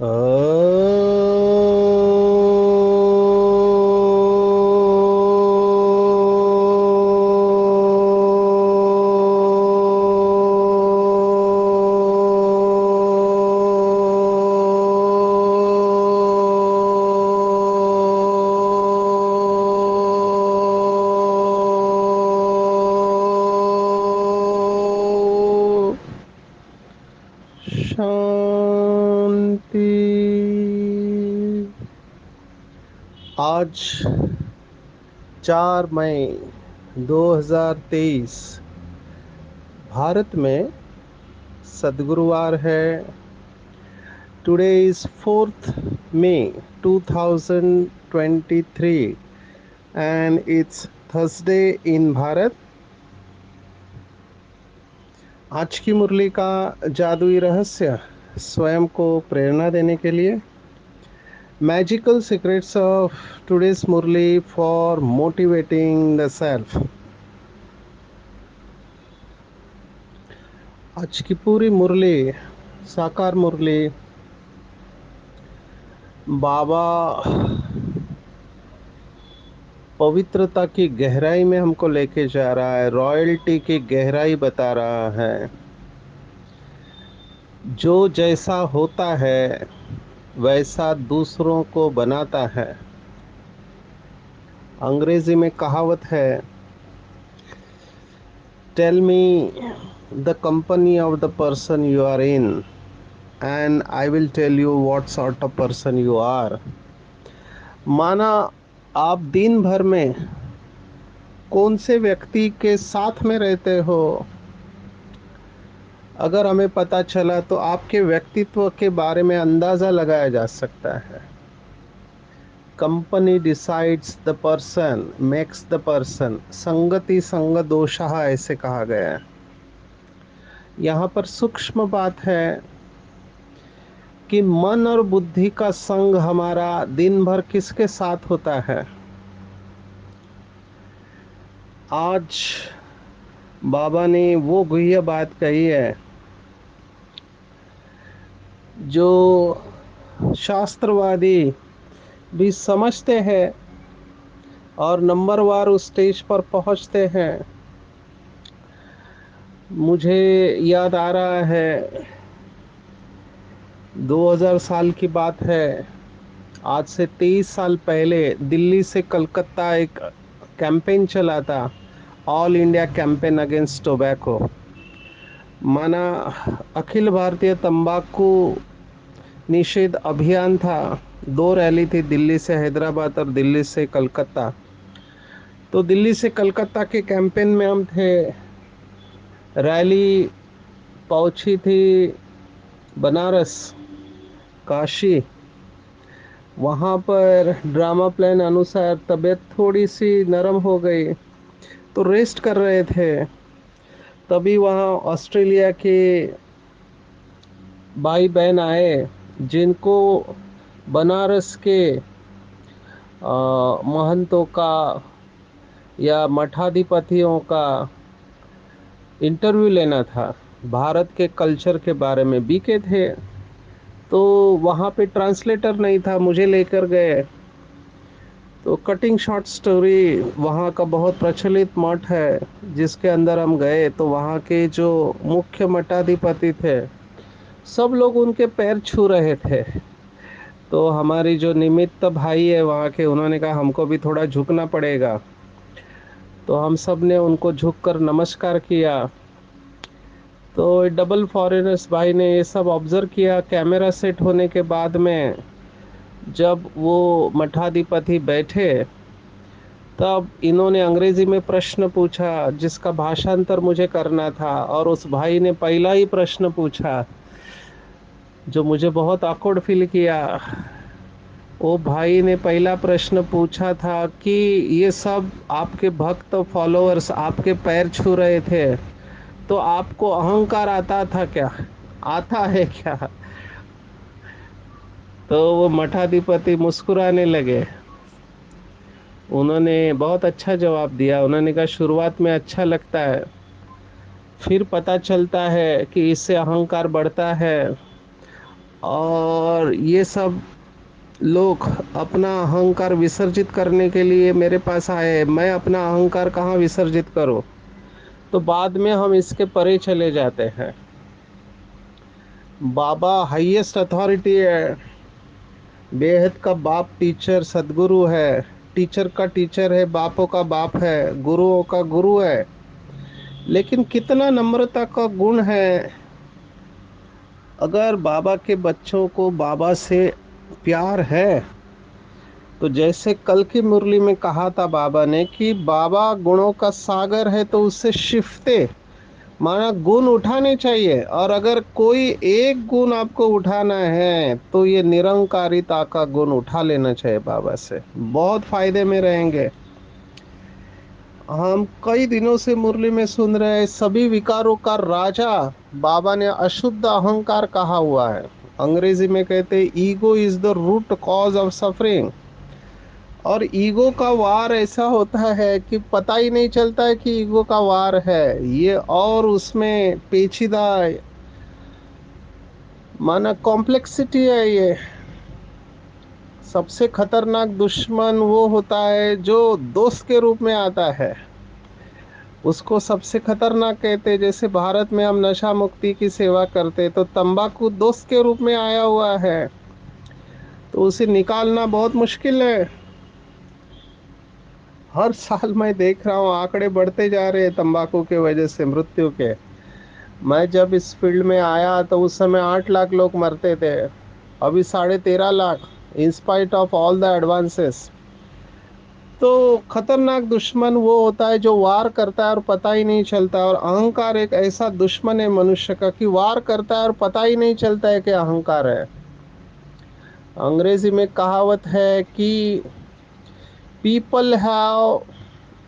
शांति। आज 4 मई 2023 भारत में सद्गुरुवार है। Today is 4th May 2023 and it's Thursday in Bharat. आज की मुरली का जादुई रहस्य स्वयं को प्रेरणा देने के लिए magical secrets of today's Murli for motivating the self. आज की पूरी मुरली साकार मुरली बाबा पवित्रता की गहराई में हमको लेके जा रहा है, रॉयल्टी की गहराई बता रहा है। जो जैसा होता है वैसा दूसरों को बनाता है। अंग्रेजी में कहावत है, tell me the company of the person you are in and I will tell you what sort of person you are. माना आप दिन भर में कौन से व्यक्ति के साथ में रहते हो, अगर हमें पता चला तो आपके व्यक्तित्व के बारे में अंदाजा लगाया जा सकता है। Company decides the person makes the person, संगति संग दोषः ऐसे कहा गया है। यहाँ पर सूक्ष्म बात है कि मन और बुद्धि का संग हमारा दिन भर किसके साथ होता है। आज बाबा ने वो गुह्य बात कही है जो शास्त्रवादी भी समझते हैं और नंबरवार उस स्टेज पर पहुंचते हैं। मुझे याद आ रहा है 2000 साल की बात है। आज से 23 साल पहले दिल्ली से कलकत्ता एक कैंपेन चला था, all India campaign against tobacco. माना अखिल भारतीय तंबाकू निषेध अभियान था। 2 रैली थी, दिल्ली से हैदराबाद और दिल्ली से कलकत्ता। तो दिल्ली से कलकत्ता के कैंपेन में हम थे। रैली पहुंची थी बनारस, काशी। वहाँ पर ड्रामा प्लान अनुसार तबीयत थोड़ी सी नरम हो गई तो रेस्ट कर रहे थे। तभी वहाँ ऑस्ट्रेलिया के भाई बहन आए जिनको बनारस के महंतों का या मठाधिपतियों का इंटरव्यू लेना था। भारत के कल्चर के बारे में बीके थे, तो वहाँ पे ट्रांसलेटर नहीं था, मुझे लेकर गए। तो कटिंग शॉर्ट स्टोरी, वहाँ का बहुत प्रचलित मठ है जिसके अंदर हम गए। तो वहाँ के जो मुख्य मठाधिपति थे सब लोग उनके पैर छू रहे थे। तो हमारी जो निमित्त भाई है वहाँ के, उन्होंने कहा हमको भी थोड़ा झुकना पड़ेगा। तो हम सब ने उनको झुककर नमस्कार किया। तो डबल फॉरेनर्स भाई ने ये सब ऑब्जर्व किया। कैमरा सेट होने के बाद में जब वो मठाधिपति बैठे तब इन्होंने अंग्रेजी में प्रश्न पूछा जिसका भाषांतर मुझे करना था। और उस भाई ने पहला ही प्रश्न पूछा जो मुझे बहुत ऑकवर्ड फील किया। वो भाई ने पहला प्रश्न पूछा था कि ये सब आपके भक्त फॉलोअर्स आपके पैर छू रहे थे, तो आपको अहंकार आता था क्या, आता है क्या? तो वो मठाधिपति मुस्कुराने लगे। उन्होंने बहुत अच्छा जवाब दिया। उन्होंने कहा शुरुआत में अच्छा लगता है, फिर पता चलता है कि इससे अहंकार बढ़ता है और ये सब लोग अपना अहंकार विसर्जित करने के लिए मेरे पास आए। मैं अपना अहंकार कहाँ विसर्जित करूं? तो बाद में हम इसके परे चले जाते हैं। बाबा हाईएस्ट अथॉरिटी है, बेहद का बाप टीचर सदगुरु है, टीचर का टीचर है, बापों का बाप है, गुरुओं का गुरु है। लेकिन कितना नम्रता का गुण है। अगर बाबा के बच्चों को बाबा से प्यार है, तो जैसे कल की मुरली में कहा था बाबा ने कि बाबा गुणों का सागर है, तो उससे शिफ्टे माना गुण उठाने चाहिए। और अगर कोई एक गुण आपको उठाना है तो ये निरंकारिता का गुण उठा लेना चाहिए बाबा से, बहुत फायदे में रहेंगे। हम कई दिनों से मुरली में सुन रहे हैं सभी विकारों का राजा बाबा ने अशुद्ध अहंकार कहा हुआ है। अंग्रेजी में कहते हैं ego is the root cause of suffering. और ईगो का वार ऐसा होता है कि पता ही नहीं चलता है कि ईगो का वार है ये, और उसमें पेचीदा माना कॉम्प्लेक्सिटी है ये। सबसे खतरनाक दुश्मन वो होता है जो दोस्त के रूप में आता है, उसको सबसे खतरनाक कहते हैं। जैसे भारत में हम नशा मुक्ति की सेवा करते, तो तंबाकू दोस्त के रूप में आया हुआ है, तो उसे निकालना बहुत मुश्किल है। हर साल मैं देख रहा हूँ आंकड़े बढ़ते जा रहे हैं तंबाकू के वजह से मृत्यु के। मैं जब इस फील्ड में आया तो उस समय 8 लाख लोग मरते थे, अभी 13.5 lakh, in spite of all the advances. तो खतरनाक दुश्मन वो होता है जो वार करता है और पता ही नहीं चलता। और अहंकार एक ऐसा दुश्मन है मनुष्य का कि वार करता है और पता ही नहीं चलता है कि अहंकार है। अंग्रेजी में कहावत है कि people have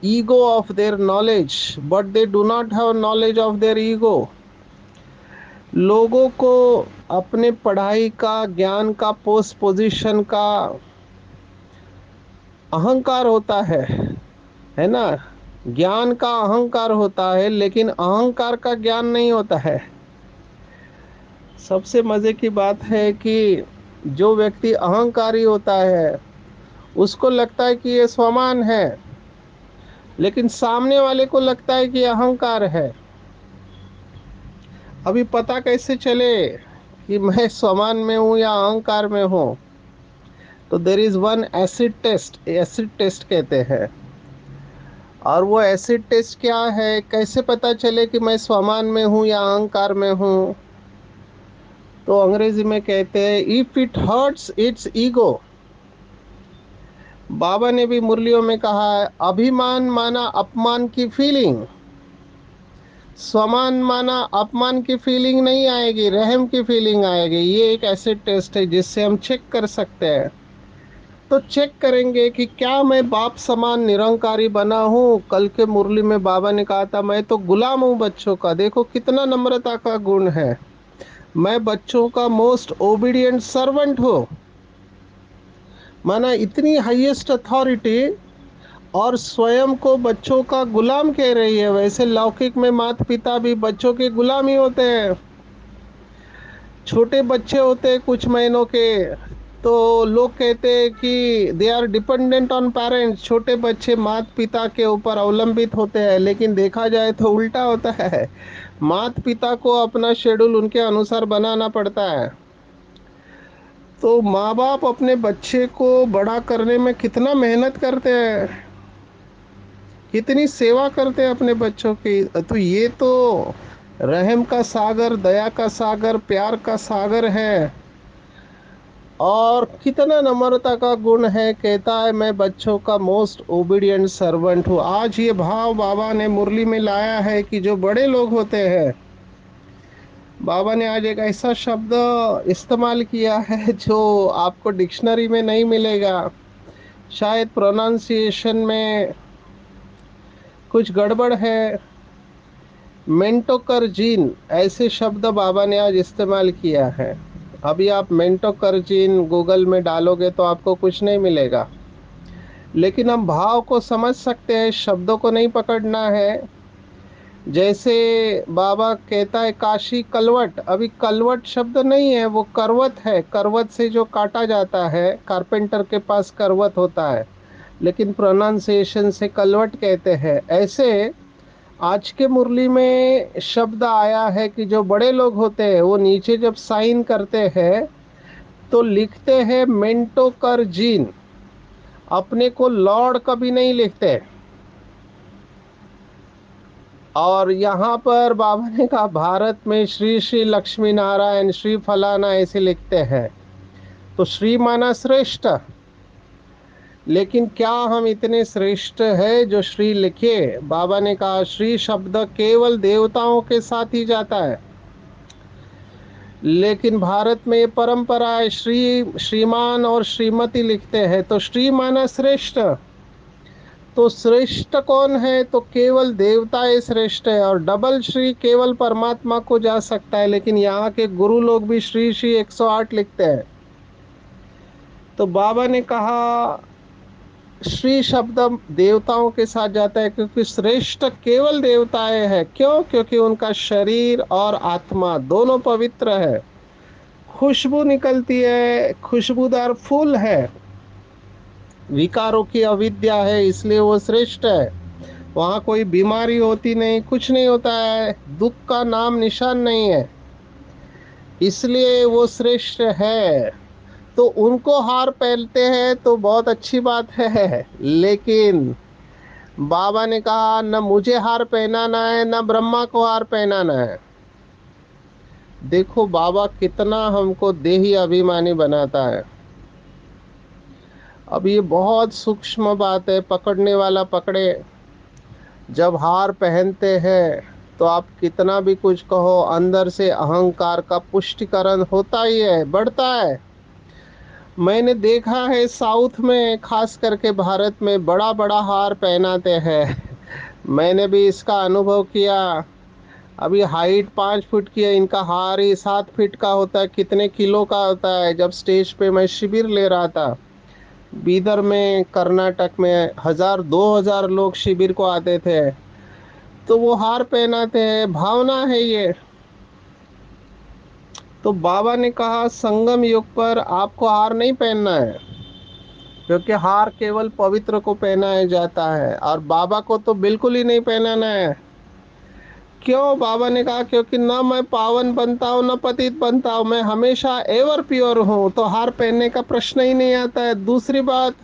ego of their knowledge but they do not have knowledge of their ego. लोगों को अपने पढ़ाई का, ज्ञान का, पोस्ट पोजीशन का अहंकार होता है ना। ज्ञान का अहंकार होता है लेकिन अहंकार का ज्ञान नहीं होता है। सबसे मजे की बात है कि जो व्यक्ति अहंकारी होता है उसको लगता है कि ये स्वमान है, लेकिन सामने वाले को लगता है कि अहंकार है। अभी पता कैसे चले कि मैं स्वमान में हूं या अहंकार में हूं? तो there is one acid test, acid test कहते हैं। और वो एसिड टेस्ट क्या है, कैसे पता चले कि मैं स्वमान में हूं या अहंकार में हूं? तो अंग्रेजी में कहते हैं if it hurts it's ego. बाबा ने भी मुरलियों में कहा है अभिमान माना अपमान की फीलिंग, स्वमान माना अपमान की फीलिंग नहीं आएगी, रहम की फीलिंग आएगी। ये एक एसिड टेस्ट है जिससे हम चेक कर सकते हैं। तो चेक करेंगे कि क्या मैं बाप समान निरंकारी बना हूँ। कल के मुरली में बाबा ने कहा था मैं तो गुलाम हूँ बच्चों का, देखो कितना नम्रता का गुण है। मैं बच्चों का मोस्ट ओबीडियंट सर्वेंट हूँ, माना इतनी हाईएस्ट अथॉरिटी, और स्वयं को बच्चों का गुलाम कह रही है। वैसे लौकिक में माता पिता भी बच्चों के गुलाम ही होते हैं। छोटे बच्चे होते हैं कुछ महीनों के, तो लोग कहते हैं कि they are dependent on parents, छोटे बच्चे माता पिता के ऊपर अवलंबित होते हैं। लेकिन देखा जाए तो उल्टा होता है, माता पिता को अपना शेड्यूल उनके अनुसार बनाना पड़ता है। तो माँ बाप अपने बच्चे को बड़ा करने में कितना मेहनत करते हैं, कितनी सेवा करते हैं अपने बच्चों की। तो ये तो रहम का सागर, दया का सागर, प्यार का सागर है। और कितना नम्रता का गुण है, कहता है मैं बच्चों का मोस्ट ओबीडियंट सर्वेंट हूँ। आज ये भाव बाबा ने मुरली में लाया है कि जो बड़े लोग होते हैं, बाबा ने आज एक ऐसा शब्द इस्तेमाल किया है जो आपको डिक्शनरी में नहीं मिलेगा। शायद प्रोनाउंसिएशन में कुछ गड़बड़ है। मेंटोकर्जीन ऐसे शब्द बाबा ने आज इस्तेमाल किया है। अभी आप मेंटोकर्जीन गूगल में डालोगे तो आपको कुछ नहीं मिलेगा, लेकिन हम भाव को समझ सकते हैं, शब्दों को नहीं पकड़ना है। जैसे बाबा कहता है काशी कलवट, अभी कलवट शब्द नहीं है, वो करवत है। करवत से जो काटा जाता है, कारपेंटर के पास करवत होता है, लेकिन प्रोनाउंसिएशन से कलवट कहते हैं। ऐसे आज के मुरली में शब्द आया है कि जो बड़े लोग होते हैं वो नीचे जब साइन करते हैं तो लिखते हैं मेंटो कर जीन, अपने को लॉर्ड कभी नहीं लिखते। और यहाँ पर बाबा ने कहा भारत में श्री श्री लक्ष्मी नारायण श्री फलाना ऐसे लिखते हैं, तो श्री माना श्रेष्ठ। लेकिन क्या हम इतने श्रेष्ठ है जो श्री लिखे? बाबा ने कहा श्री शब्द केवल देवताओं के साथ ही जाता है, लेकिन भारत में ये परंपरा है श्री श्रीमान और श्रीमती लिखते हैं, तो श्री माना श्रेष्ठ। तो श्रेष्ठ कौन है? तो केवल देवता ही श्रेष्ठ है, और डबल श्री केवल परमात्मा को जा सकता है, लेकिन यहाँ के गुरु लोग भी श्री श्री 108 लिखते हैं। तो बाबा ने कहा श्री शब्द देवताओं के साथ जाता है, क्योंकि श्रेष्ठ केवल देवताएं हैं। क्यों? क्योंकि उनका शरीर और आत्मा दोनों पवित्र है, खुशबू निकलती है, खुशबूदार फूल है, विकारों की अविद्या है, इसलिए वो श्रेष्ठ है। वहाँ कोई बीमारी होती नहीं, कुछ नहीं होता है, दुख का नाम निशान नहीं है, इसलिए वो श्रेष्ठ है। तो उनको हार पहनते हैं तो बहुत अच्छी बात है, लेकिन बाबा ने कहा न मुझे हार पहनाना है, न ब्रह्मा को हार पहनाना है। देखो बाबा कितना हमको देही अभिमानी बनाता है। अब ये बहुत सूक्ष्म बात है, पकड़ने वाला पकड़े। जब हार पहनते हैं तो आप कितना भी कुछ कहो, अंदर से अहंकार का पुष्टिकरण होता ही है, बढ़ता है। मैंने देखा है साउथ में, खास करके भारत में बड़ा बड़ा हार पहनाते हैं। मैंने भी इसका अनुभव किया। अभी हाइट 5 फुट की है, इनका हार ही 7 फीट का होता है, कितने किलो का होता है। जब स्टेज पे मैं शिविर ले रहा था बीदर में, कर्नाटक में, 1000-2000 लोग शिविर को आते थे, तो वो हार पहनाते हैं, भावना है ये। तो बाबा ने कहा संगम युग पर आपको हार नहीं पहनना है, क्योंकि हार केवल पवित्र को पहनाया जाता है, और बाबा को तो बिल्कुल ही नहीं पहनाना है। क्यों? बाबा ने कहा क्योंकि ना मैं पावन बनता हूँ ना पतित बनता हूँ, मैं हमेशा एवर प्योर हूँ, तो हार पहनने का प्रश्न ही नहीं आता है। दूसरी बात,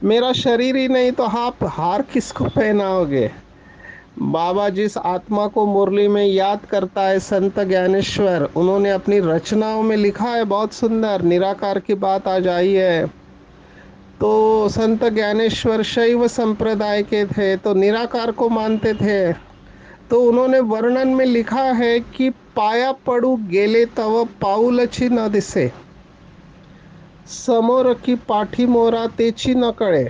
मेरा शरीर ही नहीं, तो आप हार किसको पहनाओगे? बाबा जिस आत्मा को मुरली में याद करता है, संत ज्ञानेश्वर, उन्होंने अपनी रचनाओं में लिखा है बहुत सुंदर। निराकार की बात आ जाई है तो संत ज्ञानेश्वर शैव संप्रदाय के थे, तो निराकार को मानते थे। तो उन्होंने वर्णन में लिखा है कि पाया पडू गेले तव पाऊलची न दिसे, समोर की पाठी मोरा तेची न कळे।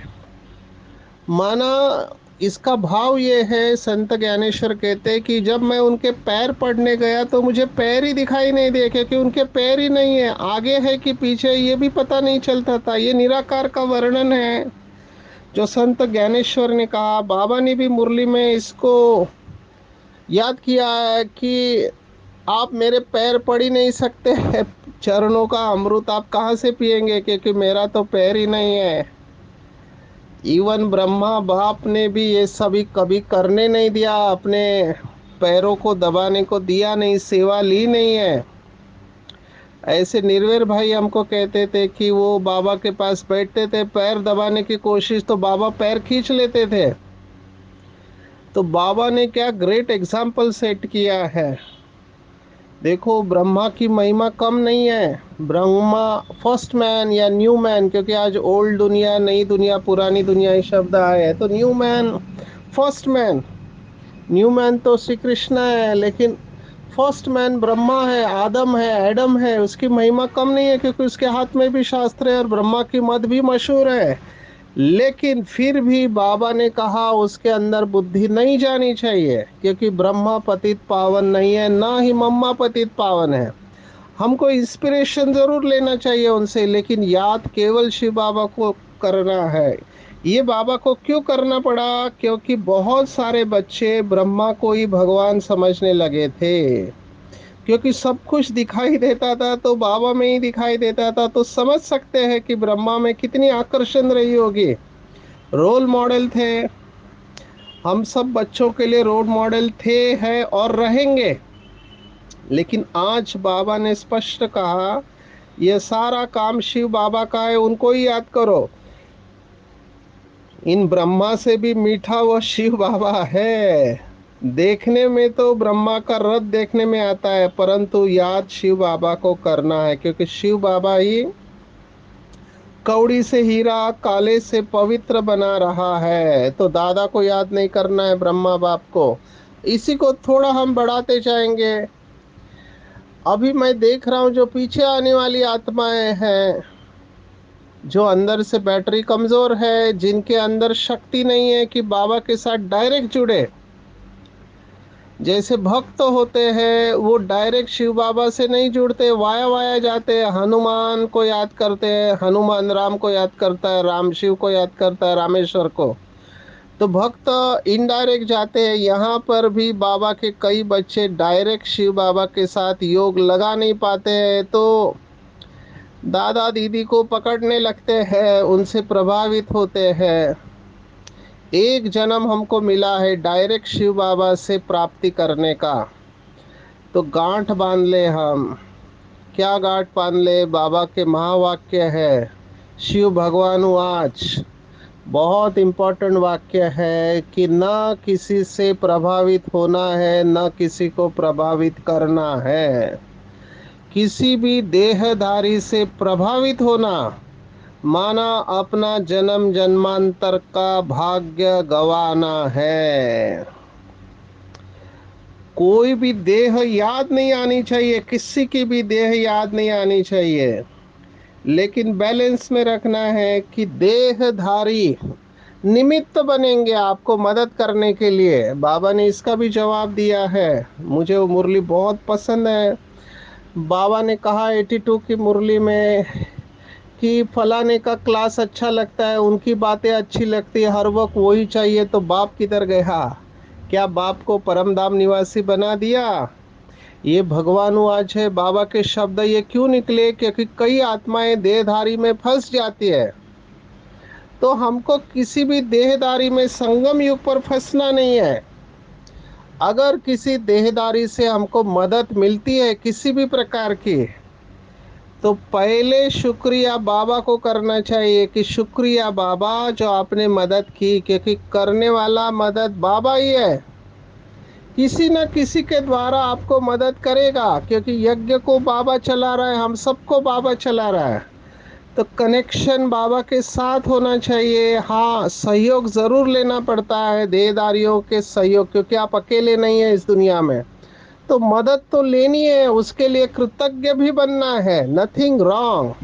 माना इसका भाव ये है, संत ज्ञानेश्वर कहते हैं कि जब मैं उनके पैर पड़ने गया तो मुझे पैर ही दिखाई नहीं दिए, क्योंकि उनके पैर ही नहीं है, आगे है कि पीछे ये भी पता नहीं चलता था। ये निराकार का वर्णन है जो संत ज्ञानेश्वर ने कहा। बाबा ने भी मुरली में इसको याद किया है कि आप मेरे पैर पड़ ही नहीं सकते हैं, चरणों का अमृत आप कहाँ से पिएंगे, क्योंकि मेरा तो पैर ही नहीं है। इवन ब्रह्मा बाप ने भी ये सभी कभी करने नहीं दिया, अपने पैरों को दबाने को दिया नहीं, सेवा ली नहीं है। ऐसे निर्वेर भाई हमको कहते थे कि वो बाबा के पास बैठते थे, पैर दबाने की कोशिश तो बाबा पैर खींच लेते थे। तो बाबा ने क्या ग्रेट एग्जाम्पल सेट किया है। देखो ब्रह्मा की महिमा कम नहीं है। ब्रह्मा फर्स्ट मैन या न्यू मैन, क्योंकि आज ओल्ड दुनिया, नई दुनिया, पुरानी दुनिया ये शब्द आए हैं, तो new man, first man. New man तो श्री कृष्ण है, लेकिन फर्स्ट मैन ब्रह्मा है, आदम है, एडम है। उसकी महिमा कम नहीं है, क्योंकि उसके हाथ में भी शास्त्र है और ब्रह्मा की मत भी मशहूर है। लेकिन फिर भी बाबा ने कहा उसके अंदर बुद्धि नहीं जानी चाहिए, क्योंकि ब्रह्मा पतित पावन नहीं है, ना ही मम्मा पतित पावन है। हमको इंस्पिरेशन जरूर लेना चाहिए उनसे, लेकिन याद केवल शिव बाबा को करना है। ये बाबा को क्यों करना पड़ा? क्योंकि बहुत सारे बच्चे ब्रह्मा को ही भगवान समझने लगे थे। क्योंकि सब कुछ दिखाई देता था तो बाबा में ही दिखाई देता था, तो समझ सकते हैं कि ब्रह्मा में कितनी आकर्षण रही होगी। रोल मॉडल थे, हम सब बच्चों के लिए रोल मॉडल थे, हैं और रहेंगे। लेकिन आज बाबा ने स्पष्ट कहा, यह सारा काम शिव बाबा का है, उनको ही याद करो। इन ब्रह्मा से भी मीठा वो शिव बाबा है। देखने में तो ब्रह्मा का रथ देखने में आता है, परंतु याद शिव बाबा को करना है, क्योंकि शिव बाबा ही कौड़ी से हीरा, काले से पवित्र बना रहा है। तो दादा को याद नहीं करना है, ब्रह्मा बाप को। इसी को थोड़ा हम बढ़ाते जाएंगे। अभी मैं देख रहा हूँ जो पीछे आने वाली आत्माएं हैं, जो अंदर से बैटरी कमजोर है, जिनके अंदर शक्ति नहीं है कि बाबा के साथ डायरेक्ट जुड़े। जैसे भक्त होते हैं, वो डायरेक्ट शिव बाबा से नहीं जुड़ते, वाया वाया जाते हैं। हनुमान को याद करते हैं, हनुमान राम को याद करता है, राम शिव को याद करता है, रामेश्वर को। तो भक्त इनडायरेक्ट जाते हैं। यहाँ पर भी बाबा के कई बच्चे डायरेक्ट शिव बाबा के साथ योग लगा नहीं पाते हैं, तो दादा दीदी को पकड़ने लगते हैं, उनसे प्रभावित होते हैं। एक जन्म हमको मिला है डायरेक्ट शिव बाबा से प्राप्ति करने का, तो गांठ बांध ले हम। क्या गांठ बांध ले? बाबा के महावाक्य है, शिव भगवान आज बहुत इम्पोर्टेंट वाक्य है कि न किसी से प्रभावित होना है, न किसी को प्रभावित करना है। किसी भी देहधारी से प्रभावित होना माना अपना जन्म जन्मांतर का भाग्य गवाना है। कोई भी देह याद नहीं आनी चाहिए, किसी की भी देह याद नहीं आनी चाहिए, लेकिन बैलेंस में रखना है कि देहधारी निमित्त बनेंगे आपको मदद करने के लिए। बाबा ने इसका भी जवाब दिया है। मुझे वो मुरली बहुत पसंद है। बाबा ने कहा 82 की मुरली में कि फलाने का क्लास अच्छा लगता है, उनकी बातें अच्छी लगती है, हर वक्त वही चाहिए, तो बाप किधर गया? क्या बाप को परमधाम निवासी बना दिया? ये भगवान आज है। बाबा के शब्द ये क्यों निकले? क्योंकि कई आत्माएं देहधारी में फंस जाती है। तो हमको किसी भी देहदारी में संगम युग पर फंसना नहीं है। अगर किसी देहदारी से हमको मदद मिलती है किसी भी प्रकार की, तो पहले शुक्रिया बाबा को करना चाहिए कि शुक्रिया बाबा जो आपने मदद की, क्योंकि करने वाला मदद बाबा ही है। किसी न किसी के द्वारा आपको मदद करेगा, क्योंकि यज्ञ को बाबा चला रहा है, हम सबको बाबा चला रहा है। तो कनेक्शन बाबा के साथ होना चाहिए। हाँ, सहयोग ज़रूर लेना पड़ता है, देहदारियों के सहयोग, क्योंकि आप अकेले नहीं हैं इस दुनिया में। तो मदद तो लेनी है, उसके लिए कृतज्ञ भी बनना है, नथिंग रॉन्ग।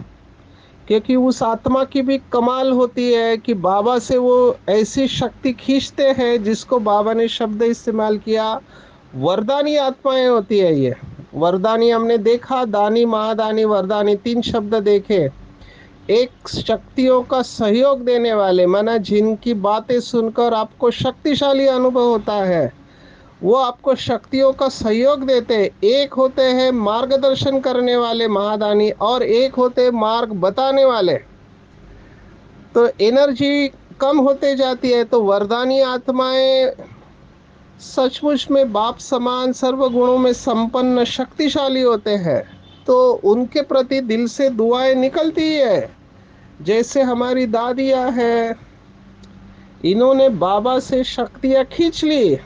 क्योंकि उस आत्मा की भी कमाल होती है कि बाबा से वो ऐसी शक्ति खींचते हैं, जिसको बाबा ने शब्द इस्तेमाल किया, वरदानी आत्माएं होती है ये। वरदानी हमने देखा, दानी, महादानी, वरदानी, 3 शब्द देखे। एक शक्तियों का सहयोग देने वाले, माना जिनकी बातें सुनकर आपको शक्तिशाली अनुभव होता है, वो आपको शक्तियों का सहयोग देते। एक होते हैं मार्गदर्शन करने वाले महादानी, और एक होते मार्ग बताने वाले। तो एनर्जी कम होते जाती है, तो वरदानी आत्माएं सचमुच में बाप समान सर्व गुणों में संपन्न शक्तिशाली होते हैं। तो उनके प्रति दिल से दुआएं निकलती है। जैसे हमारी दादियाँ हैं, इन्होंने बाबा से शक्तियाँ खींच ली।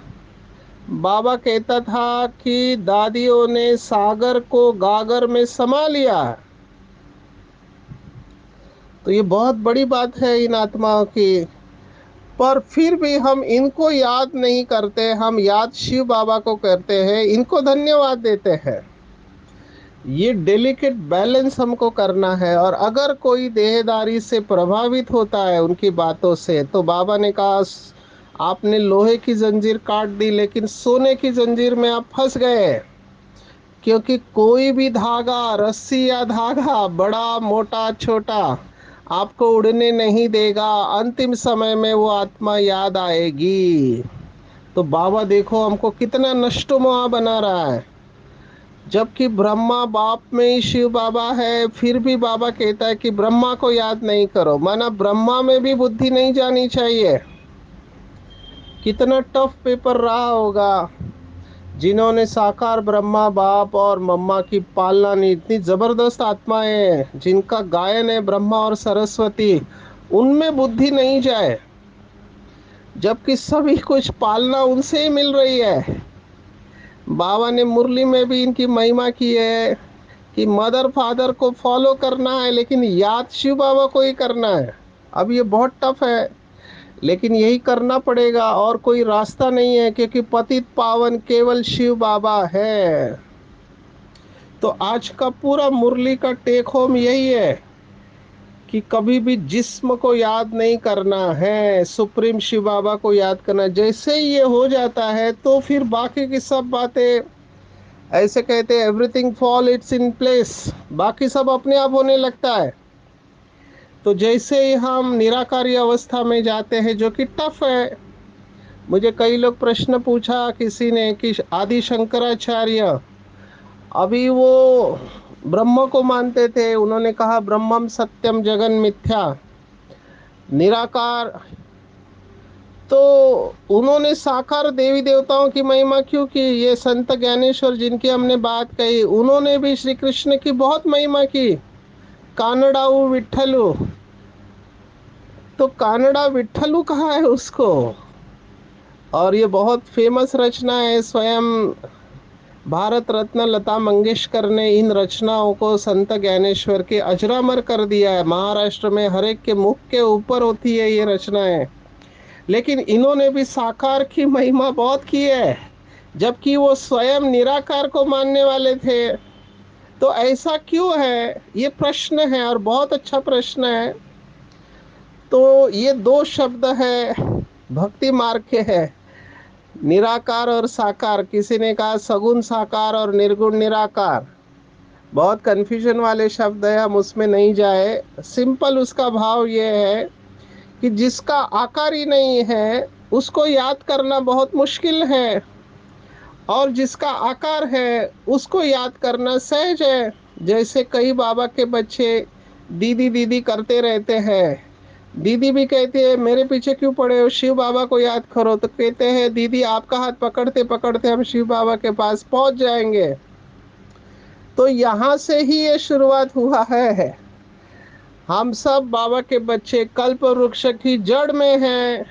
बाबा कहता था कि दादियों ने सागर को गागर में समा लिया। तो ये बहुत बड़ी बात है इन आत्माओं की। पर फिर भी हम इनको याद नहीं करते, हम याद शिव बाबा को करते हैं, इनको धन्यवाद देते हैं। ये डेलिकेट बैलेंस हमको करना है। और अगर कोई देहदारी से प्रभावित होता है उनकी बातों से, तो बाबा ने कहा आपने लोहे की जंजीर काट दी, लेकिन सोने की जंजीर में आप फंस गए। क्योंकि कोई भी धागा, रस्सी या धागा, बड़ा मोटा छोटा, आपको उड़ने नहीं देगा, अंतिम समय में वो आत्मा याद आएगी। तो बाबा देखो हमको कितना नष्टोमोहा बना रहा है। जबकि ब्रह्मा बाप में ही शिव बाबा है, फिर भी बाबा कहता है कि ब्रह्मा को याद नहीं करो। माना ब्रह्मा में भी बुद्धि नहीं जानी चाहिए। कितना टफ पेपर रहा होगा। जिन्होंने साकार ब्रह्मा बाप और मम्मा की पालना नहीं, इतनी जबरदस्त आत्माएं हैं जिनका गायन है ब्रह्मा और सरस्वती, उनमें बुद्धि नहीं जाए, जबकि सभी कुछ पालना उनसे ही मिल रही है। बाबा ने मुरली में भी इनकी महिमा की है कि मदर फादर को फॉलो करना है, लेकिन याद शिव बाबा को ही करना है। अब ये बहुत टफ है, लेकिन यही करना पड़ेगा, और कोई रास्ता नहीं है, क्योंकि पतित पावन केवल शिव बाबा है। तो आज का पूरा मुरली का टेक होम यही है कि कभी भी जिस्म को याद नहीं करना है, सुप्रीम शिव बाबा को याद करना। जैसे ही ये हो जाता है तो फिर बाकी की सब बातें, ऐसे कहते हैं everything fall it's in place, बाकी सब अपने आप होने लगता है। तो जैसे ही हम निराकारी अवस्था में जाते हैं, जो कि टफ है। मुझे कई लोग प्रश्न पूछा किसी ने कि आदि शंकराचार्य, अभी वो ब्रह्म को मानते थे, उन्होंने कहा ब्रह्मम सत्यम जगन मिथ्या, निराकार। तो उन्होंने साकार देवी देवताओं की महिमा क्यों की? ये संत ज्ञानेश्वर जिनकी हमने बात कही, उन्होंने भी श्री कृष्ण की बहुत महिमा की। कानड़ाऊ विठ्ठलू, तो कानड़ा विठ्ठलू कहा है उसको। और ये बहुत फेमस रचना है। स्वयं भारत रत्न लता मंगेशकर ने इन रचनाओं को संत ज्ञानेश्वर के अजरामर कर दिया है। महाराष्ट्र में हर एक के मुख के ऊपर होती है ये रचनाएं। लेकिन इन्होंने भी साकार की महिमा बहुत की है, जबकि वो स्वयं निराकार को मानने वाले थे। तो ऐसा क्यों है, ये प्रश्न है, और बहुत अच्छा प्रश्न है। तो ये दो शब्द है भक्ति मार्ग के है, निराकार और साकार। किसी ने कहा सगुण साकार और निर्गुण निराकार। बहुत कन्फ्यूजन वाले शब्द है, हम उसमें नहीं जाए। सिंपल उसका भाव ये है कि जिसका आकार ही नहीं है उसको याद करना बहुत मुश्किल है, और जिसका आकार है उसको याद करना सहज है। जैसे कई बाबा के बच्चे दीदी दीदी करते रहते हैं, दीदी भी कहती है मेरे पीछे क्यों पड़े हो, शिव बाबा को याद करो। तो कहते हैं दीदी आपका हाथ पकड़ते पकड़ते हम शिव बाबा के पास पहुंच जाएंगे। तो यहाँ से ही ये शुरुआत हुआ है। हम सब बाबा के बच्चे कल्प वृक्ष की जड़ में हैं।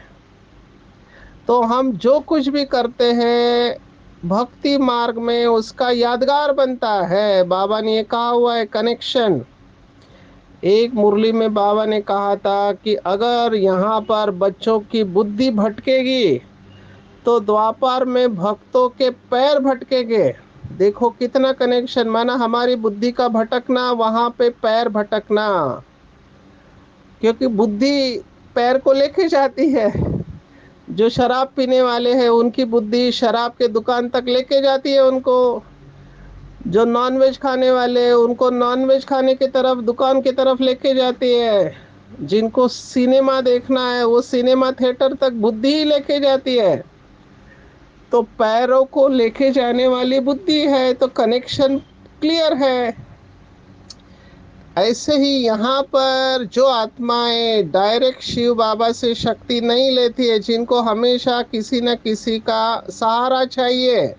तो हम जो कुछ भी करते हैं भक्ति मार्ग में उसका यादगार बनता है। बाबा ने ये कहा हुआ है कनेक्शन। एक मुरली में बाबा ने कहा था कि अगर यहाँ पर बच्चों की बुद्धि भटकेगी तो द्वापर में भक्तों के पैर भटकेंगे। देखो कितना कनेक्शन, माना हमारी बुद्धि का भटकना, वहां पे पैर भटकना, क्योंकि बुद्धि पैर को लेके जाती है। जो शराब पीने वाले हैं उनकी बुद्धि शराब के दुकान तक लेके जाती है उनको। जो नॉनवेज खाने वाले हैं उनको नॉनवेज खाने की तरफ, दुकान की तरफ लेके जाती है। जिनको सिनेमा देखना है वो सिनेमा थिएटर तक बुद्धि ही लेके जाती है। तो पैरों को लेके जाने वाली बुद्धि है, तो कनेक्शन क्लियर है। ऐसे ही यहाँ पर जो आत्माएं डायरेक्ट शिव बाबा से शक्ति नहीं लेती है, जिनको हमेशा किसी न किसी का सहारा चाहिए,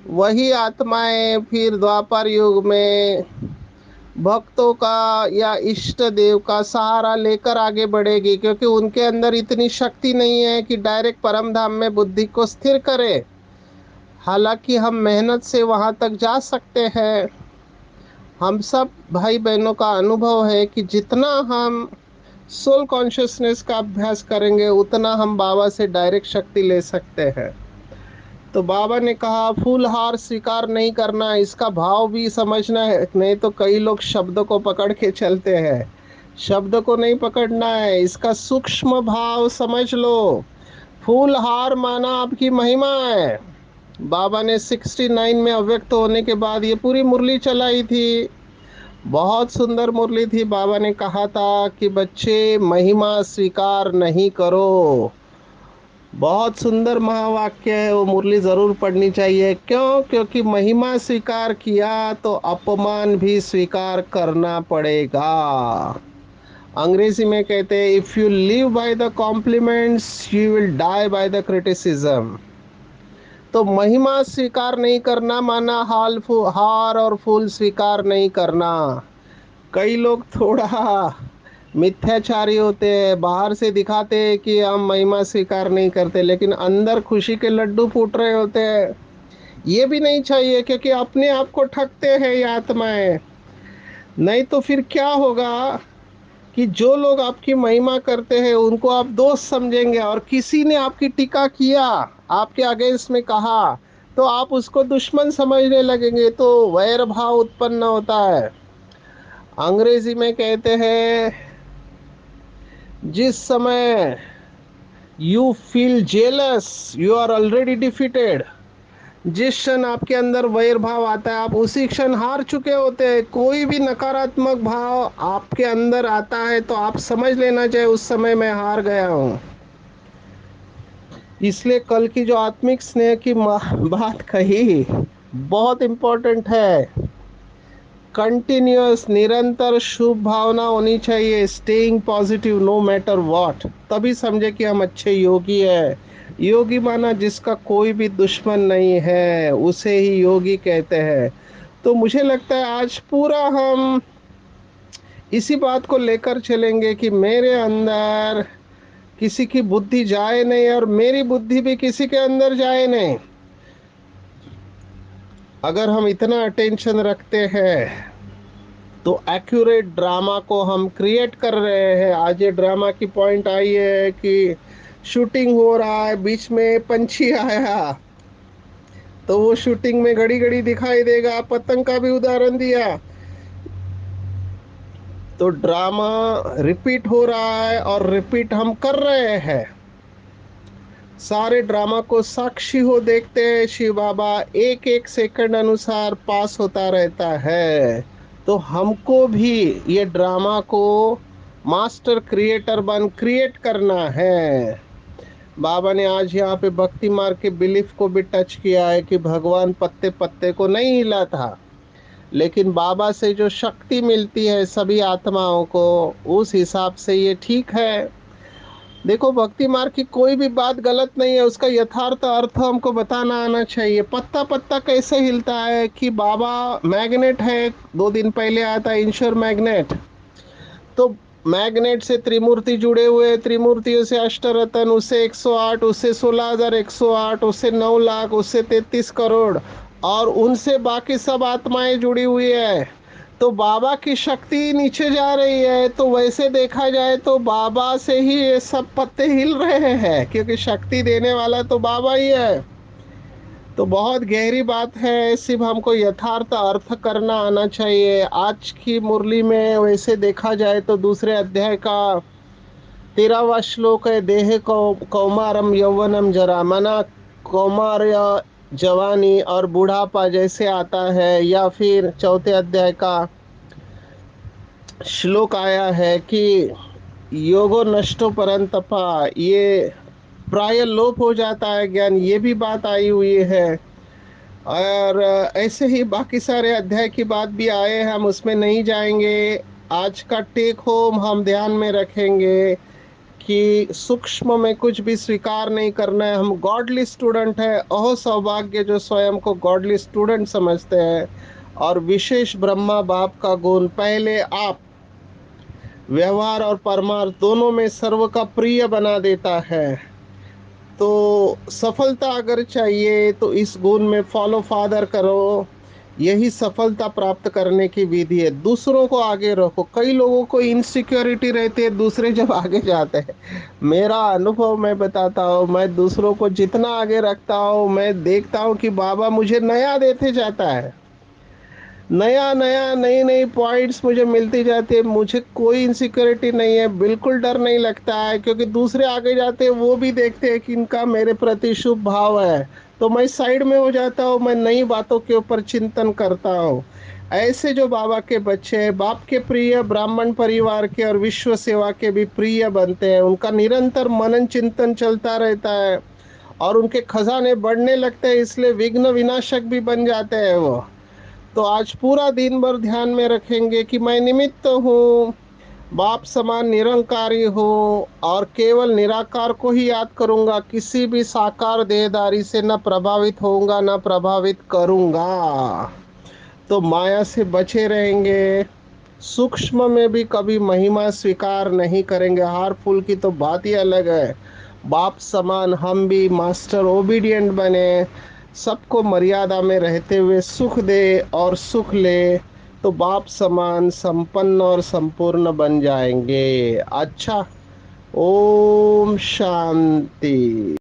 वही आत्माएं फिर द्वापर युग में भक्तों का या इष्ट देव का सहारा लेकर आगे बढ़ेगी, क्योंकि उनके अंदर इतनी शक्ति नहीं है कि डायरेक्ट परम धाम में बुद्धि को स्थिर करे। हालांकि हम मेहनत से वहां तक जा सकते हैं। हम सब भाई बहनों का अनुभव है कि जितना हम सोल कॉन्शियसनेस का अभ्यास करेंगे उतना हम बाबा से डायरेक्ट शक्ति ले सकते हैं। तो बाबा ने कहा फूल हार स्वीकार नहीं करना, इसका भाव भी समझना है। नहीं तो कई लोग शब्द को पकड़ के चलते हैं, शब्द को नहीं पकड़ना है, इसका सूक्ष्म भाव समझ लो। फूल हार माना आपकी महिमा है। बाबा ने 69 में अव्यक्त होने के बाद ये पूरी मुरली चलाई थी। बहुत सुंदर मुरली थी। बाबा ने कहा था कि बच्चे महिमा स्वीकार नहीं करो। बहुत सुंदर महावाक्य है, वो मुरली जरूर पढ़नी चाहिए। क्यों? क्योंकि महिमा स्वीकार किया तो अपमान भी स्वीकार करना पड़ेगा। अंग्रेजी में कहते हैं, if you live by the compliments you will die by the criticism. तो महिमा स्वीकार नहीं करना माना हार और फूल स्वीकार नहीं करना। कई लोग थोड़ा मिथ्याचारी होते हैं, बाहर से दिखाते हैं कि हम महिमा स्वीकार नहीं करते, लेकिन अंदर खुशी के लड्डू फूट रहे होते हैं। ये भी नहीं चाहिए, क्योंकि अपने आप को ठगते हैं ये आत्माएं। नहीं तो फिर क्या होगा कि जो लोग आपकी महिमा करते हैं उनको आप दोस्त समझेंगे, और किसी ने आपकी टीका किया, आपके अगेंस्ट में कहा, तो आप उसको दुश्मन समझने लगेंगे, तो वैर भाव उत्पन्न होता है। अंग्रेजी में कहते हैं, जिस समय you feel jealous you are already defeated. जिस क्षण आपके अंदर वैर भाव आता है, आप उसी क्षण हार चुके होते हैं। कोई भी नकारात्मक भाव आपके अंदर आता है तो आप समझ लेना चाहिए उस समय मैं हार गया हूं। इसलिए कल की जो आत्मिक स्नेह की बात कही, बहुत इंपॉर्टेंट है। कंटिन्यूअस, निरंतर शुभ भावना होनी चाहिए, staying positive no matter what. तभी समझे कि हम अच्छे योगी है। योगी माना जिसका कोई भी दुश्मन नहीं है, उसे ही योगी कहते हैं। तो मुझे लगता है आज पूरा हम इसी बात को लेकर चलेंगे कि मेरे अंदर किसी की बुद्धि जाए नहीं, और मेरी बुद्धि भी किसी के अंदर जाए नहीं। अगर हम इतना अटेंशन रखते हैं तो एक्यूरेट ड्रामा को हम क्रिएट कर रहे हैं। आज ये ड्रामा की पॉइंट आई है कि शूटिंग हो रहा है, बीच में पंछी आया, तो वो शूटिंग में घड़ी घड़ी दिखाई देगा। पतंग का भी उदाहरण दिया। तो ड्रामा रिपीट हो रहा है और रिपीट हम कर रहे हैं। सारे ड्रामा को साक्षी हो देखते हैं शिव बाबा, एक एक सेकंड अनुसार पास होता रहता है। तो हमको भी ये ड्रामा को मास्टर क्रिएटर बन क्रिएट करना है। बाबा ने आज यहाँ पे भक्ति मार्ग के बिलीफ को भी टच किया है कि भगवान पत्ते पत्ते को नहीं हिला था, लेकिन बाबा से जो शक्ति मिलती है सभी आत्माओं को, उस हिसाब से ये ठीक है। देखो, भक्ति मार्ग की कोई भी बात गलत नहीं है, उसका यथार्थ अर्थ हमको बताना आना चाहिए। पत्ता पत्ता कैसे हिलता है कि बाबा मैग्नेट है, 2 दिन पहले आया था इंश्योर मैग्नेट। तो मैग्नेट से त्रिमूर्ति जुड़े हुए, त्रिमूर्तियों से अष्टरतन, उससे 108, उससे 16,108, उससे 9 लाख, उससे 33 करोड़, और उनसे बाकी सब आत्माएं जुड़ी हुई है। तो बाबा की शक्ति नीचे जा रही है, तो वैसे देखा जाए तो बाबा से ही ये सब पत्ते हिल रहे हैं, क्योंकि शक्ति देने वाला तो बाबा ही है। तो बहुत गहरी बात है, सिर्फ हमको यथार्थ अर्थ करना आना चाहिए। आज की मुरली में वैसे देखा जाए तो दूसरे अध्याय का 13वां श्लोक है, देह कौमारम यौवनम जरा, मना कौमार या जवानी और बुढ़ापा जैसे आता है। या फिर चौथे अध्याय का श्लोक आया है कि योगो नष्टो परंतपा, ये प्राय लोप हो जाता है ज्ञान, ये भी बात आई हुई है। और ऐसे ही बाकी सारे अध्याय की बात भी आए, हम उसमें नहीं जाएंगे। आज का टेक होम हम ध्यान में रखेंगे कि सूक्ष्म में कुछ भी स्वीकार नहीं करना है। हम गॉडली स्टूडेंट है, अहो सौभाग्य जो स्वयं को गॉडली स्टूडेंट समझते हैं। और विशेष ब्रह्मा बाप का गुण, पहले आप व्यवहार और परमार्थ दोनों में सर्व का प्रिय बना देता है। तो सफलता अगर चाहिए तो इस गुण में फॉलो फादर करो, यही सफलता प्राप्त करने की विधि है। दूसरों को आगे रखो। कई लोगों को इनसिक्योरिटी रहती है दूसरे जब आगे जाते हैं। मेरा अनुभव मैं बताता हूँ, मैं दूसरों को जितना आगे रखता हूँ, मैं देखता हूँ कि बाबा मुझे नया देते जाता है। नया नया नई नई पॉइंट्स मुझे मिलती जाती है। मुझे कोई इनसिक्योरिटी नहीं है, बिल्कुल डर नहीं लगता है, क्योंकि दूसरे आगे जाते हैं वो भी देखते हैं कि इनका मेरे प्रति शुभ भाव है। तो मैं साइड में हो जाता हूँ, मैं नई बातों के ऊपर चिंतन करता हूँ। ऐसे जो बाबा के बच्चे हैं, बाप के प्रिय, ब्राह्मण परिवार के और विश्व सेवा के भी प्रिय बनते हैं, उनका निरंतर मनन चिंतन चलता रहता है और उनके खजाने बढ़ने लगते हैं, इसलिए विघ्न विनाशक भी बन जाते हैं वो। तो आज पूरा दिन भर ध्यान में रखेंगे कि मैं निमित्त हूँ, बाप समान निरंकारी हूँ और केवल निराकार को ही याद करूंगा, किसी भी साकार देहधारी से न प्रभावित होऊंगा न प्रभावित करूंगा। तो माया से बचे रहेंगे, सूक्ष्म में भी कभी महिमा स्वीकार नहीं करेंगे। हार फूल की तो बात ही अलग है। बाप समान हम भी मास्टर ओबीडिएंट बने, सबको मर्यादा में रहते हुए सुख दे और सुख ले, तो बाप समान संपन्न और संपूर्ण बन जाएंगे। अच्छा, ओम शांति।